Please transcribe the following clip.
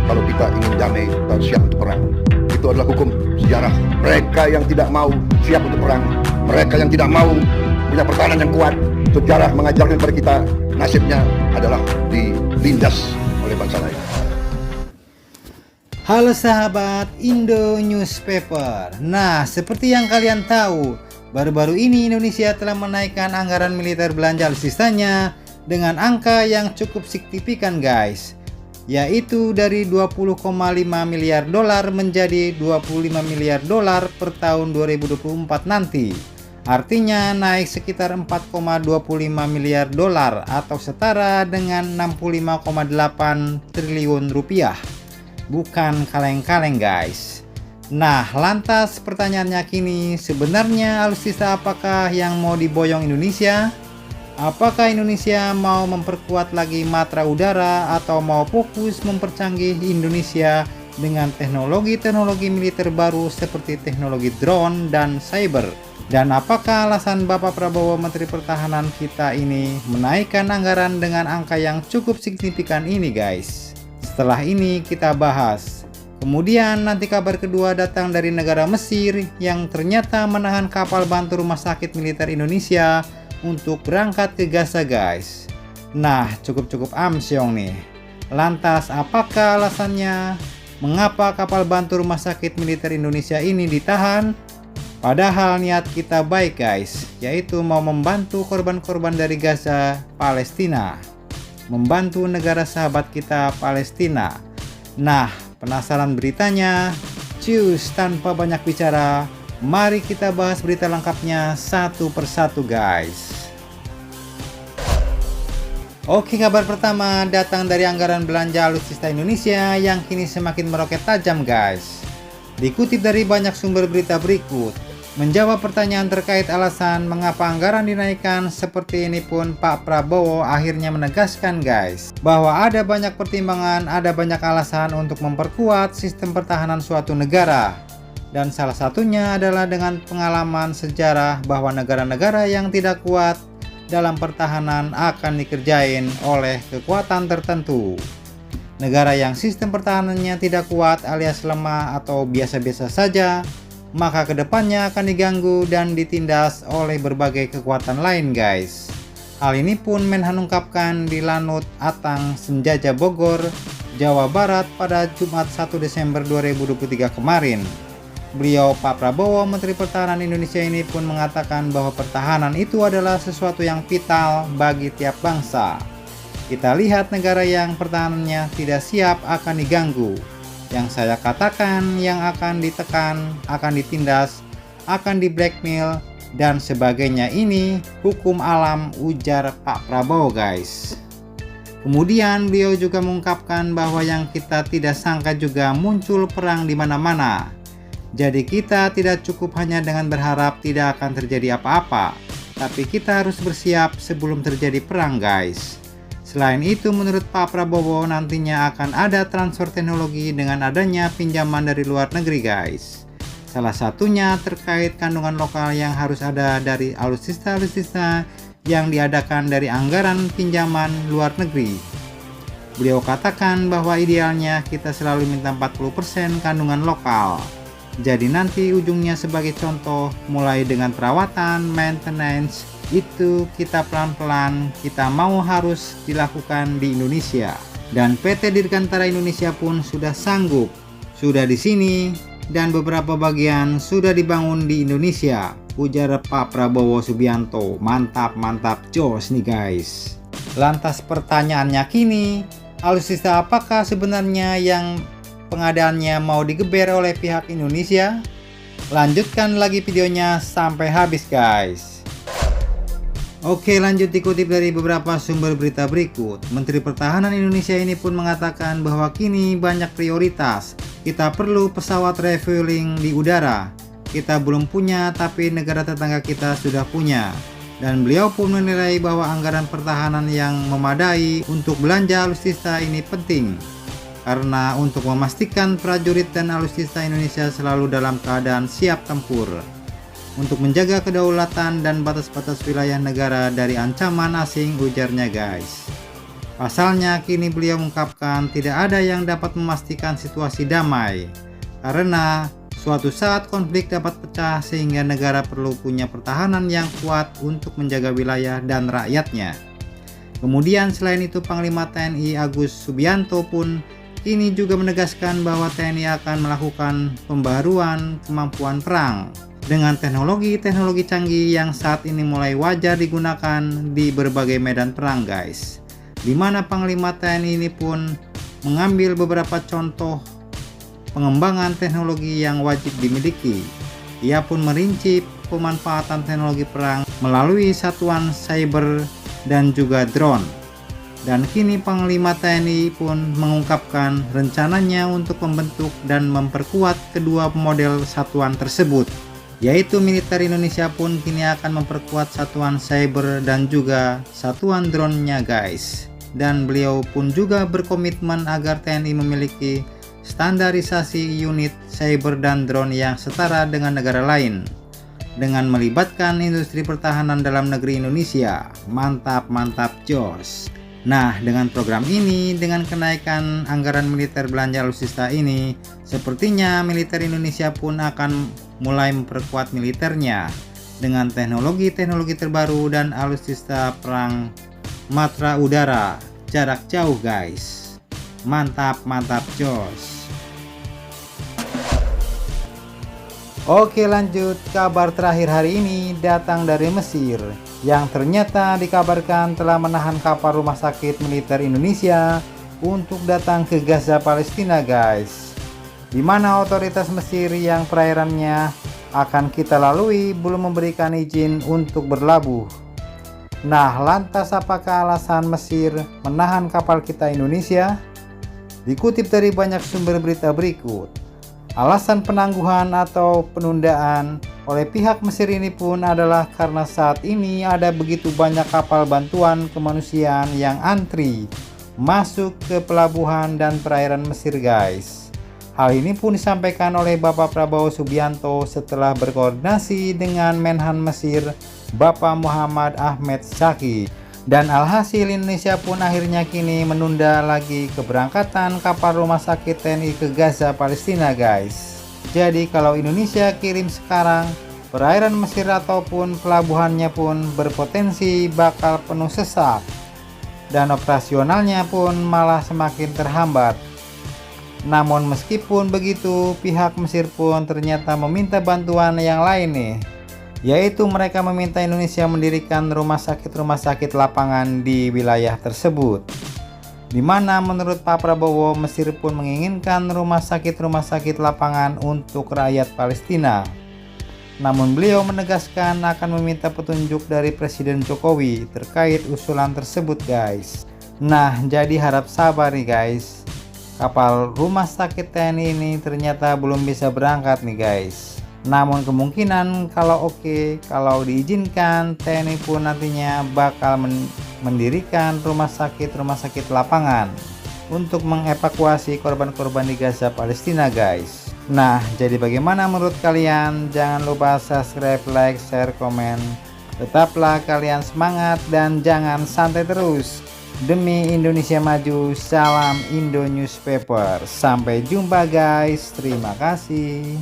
kalau kita ingin damai dan siap untuk perang. Itu adalah hukum sejarah. Mereka yang tidak mau siap untuk perang, mereka yang tidak mau punya pertahanan yang kuat, sejarah mengajarkan kepada kita nasibnya adalah dilindas oleh bangsa lain. Halo sahabat Indo Newspaper. Nah, seperti yang kalian tahu, baru-baru ini Indonesia telah menaikkan anggaran militer belanja alutsistanya dengan angka yang cukup signifikan guys, yaitu dari 20,5 miliar dolar menjadi 25 miliar dolar per tahun 2024 nanti. Artinya naik sekitar 4,25 miliar dolar atau setara dengan 65,8 triliun rupiah. Bukan kaleng-kaleng guys. Nah, lantas pertanyaannya kini, sebenarnya alutsista apakah yang mau diboyong Indonesia? Apakah Indonesia mau memperkuat lagi matra udara atau mau fokus mempercanggih Indonesia dengan teknologi-teknologi militer baru seperti teknologi drone dan cyber? Dan apakah alasan Bapak Prabowo Menteri Pertahanan kita ini menaikkan anggaran dengan angka yang cukup signifikan ini guys? Setelah ini kita bahas. Kemudian nanti kabar kedua datang dari negara Mesir yang ternyata menahan kapal bantu rumah sakit militer Indonesia untuk berangkat ke Gaza guys. Nah, cukup amsyong nih. Lantas apakah alasannya? Mengapa kapal bantu rumah sakit militer Indonesia ini ditahan? Padahal niat kita baik guys, yaitu mau membantu korban-korban dari Gaza, Palestina. Membantu negara sahabat kita Palestina. Nah, penasaran beritanya? Cus, tanpa banyak bicara, mari kita bahas berita lengkapnya satu persatu guys. Oke, kabar pertama datang dari anggaran belanja alutsista Indonesia yang kini semakin meroket tajam guys. Dikutip dari banyak sumber berita berikut, menjawab pertanyaan terkait alasan mengapa anggaran dinaikkan seperti ini pun Pak Prabowo akhirnya menegaskan guys, bahwa ada banyak pertimbangan, ada banyak alasan untuk memperkuat sistem pertahanan suatu negara. Dan salah satunya adalah dengan pengalaman sejarah bahwa negara-negara yang tidak kuat dalam pertahanan akan dikerjain oleh kekuatan tertentu. Negara yang sistem pertahanannya tidak kuat alias lemah atau biasa-biasa saja, maka kedepannya akan diganggu dan ditindas oleh berbagai kekuatan lain guys. Hal ini pun Menhan ungkapkan di Lanut Atang Senjaja Bogor, Jawa Barat pada Jumat 1 Desember 2023 kemarin. Beliau Pak Prabowo Menteri Pertahanan Indonesia ini pun mengatakan bahwa pertahanan itu adalah sesuatu yang vital bagi tiap bangsa. Kita lihat negara yang pertahanannya tidak siap akan diganggu. Yang saya katakan yang akan ditekan, akan ditindas, akan di blackmail dan sebagainya ini hukum alam, ujar Pak Prabowo guys. Kemudian beliau juga mengungkapkan bahwa yang kita tidak sangka juga muncul perang di mana-mana. Jadi kita tidak cukup hanya dengan berharap tidak akan terjadi apa-apa, tapi kita harus bersiap sebelum terjadi perang guys. Selain itu, menurut Pak Prabowo nantinya akan ada transfer teknologi dengan adanya pinjaman dari luar negeri guys. Salah satunya terkait kandungan lokal yang harus ada dari alutsista-alutsista yang diadakan dari anggaran pinjaman luar negeri. Beliau katakan bahwa idealnya kita selalu minta 40% kandungan lokal. Jadi nanti ujungnya sebagai contoh, mulai dengan perawatan, maintenance, itu kita pelan-pelan kita mau harus dilakukan di Indonesia. Dan PT Dirgantara Indonesia pun sudah sanggup, sudah di sini, dan beberapa bagian sudah dibangun di Indonesia, ujar Pak Prabowo Subianto. Mantap, jos nih guys. Lantas pertanyaannya kini, alutsista apakah sebenarnya yang pengadaannya mau digeber oleh pihak Indonesia? Lanjutkan lagi videonya sampai habis guys. Oke, lanjut dikutip dari beberapa sumber berita berikut. Menteri Pertahanan Indonesia ini pun mengatakan bahwa kini banyak prioritas. Kita perlu pesawat refueling di udara. Kita belum punya, tapi negara tetangga kita sudah punya. Dan beliau pun menilai bahwa anggaran pertahanan yang memadai untuk belanja alutsista ini penting. Karena untuk memastikan prajurit dan alutsista Indonesia selalu dalam keadaan siap tempur. Untuk menjaga kedaulatan dan batas-batas wilayah negara dari ancaman asing, ujarnya guys. Pasalnya kini beliau mengungkapkan tidak ada yang dapat memastikan situasi damai, karena suatu saat konflik dapat pecah sehingga negara perlu punya pertahanan yang kuat untuk menjaga wilayah dan rakyatnya. Kemudian selain itu Panglima TNI Agus Subianto pun kini juga menegaskan bahwa TNI akan melakukan pembaruan kemampuan perang dengan teknologi-teknologi canggih yang saat ini mulai wajar digunakan di berbagai medan perang guys. Di mana Panglima TNI ini pun mengambil beberapa contoh pengembangan teknologi yang wajib dimiliki. Ia pun merinci pemanfaatan teknologi perang melalui satuan cyber dan juga drone. Dan kini Panglima TNI pun mengungkapkan rencananya untuk membentuk dan memperkuat kedua model satuan tersebut, yaitu militer Indonesia pun kini akan memperkuat satuan cyber dan juga satuan drone-nya guys. Dan beliau pun juga berkomitmen agar TNI memiliki standarisasi unit cyber dan drone yang setara dengan negara lain dengan melibatkan industri pertahanan dalam negeri Indonesia. Mantap jos. Nah, dengan program ini, dengan kenaikan anggaran militer belanja alutsista ini, sepertinya militer Indonesia pun akan mulai memperkuat militernya dengan teknologi-teknologi terbaru dan alutsista perang matra udara jarak jauh guys. Mantap jos. Oke, lanjut kabar terakhir hari ini datang dari Mesir yang ternyata dikabarkan telah menahan kapal rumah sakit militer Indonesia untuk datang ke Gaza Palestina guys, di mana otoritas Mesir yang perairannya akan kita lalui belum memberikan izin untuk berlabuh. Nah, lantas apakah alasan Mesir menahan kapal kita Indonesia? Dikutip dari banyak sumber berita berikut, alasan penangguhan atau penundaan oleh pihak Mesir ini pun adalah karena saat ini ada begitu banyak kapal bantuan kemanusiaan yang antri masuk ke pelabuhan dan perairan Mesir guys. Hal ini pun disampaikan oleh Bapak Prabowo Subianto setelah berkoordinasi dengan Menhan Mesir Bapak Muhammad Ahmed Shaki. Dan alhasil Indonesia pun akhirnya kini menunda lagi keberangkatan kapal rumah sakit TNI ke Gaza Palestina guys. Jadi kalau Indonesia kirim sekarang, perairan Mesir ataupun pelabuhannya pun berpotensi bakal penuh sesak dan operasionalnya pun malah semakin terhambat. Namun meskipun begitu, pihak Mesir pun ternyata meminta bantuan yang lain nih, yaitu mereka meminta Indonesia mendirikan rumah sakit lapangan di wilayah tersebut, di mana menurut Pak Prabowo Mesir pun menginginkan rumah sakit lapangan untuk rakyat Palestina. Namun beliau menegaskan akan meminta petunjuk dari Presiden Jokowi terkait usulan tersebut guys. Nah, jadi harap sabar nih guys, kapal rumah sakit TNI ini ternyata belum bisa berangkat nih guys. Namun kemungkinan kalau kalau diizinkan, TNI pun nantinya bakal mendirikan rumah sakit lapangan untuk mengevakuasi korban-korban di Gaza Palestina guys. Nah, jadi bagaimana menurut kalian? Jangan lupa subscribe, like, share, komen. Tetaplah kalian semangat dan jangan santai terus. Demi Indonesia maju, salam Indo Newspaper. Sampai jumpa guys, terima kasih.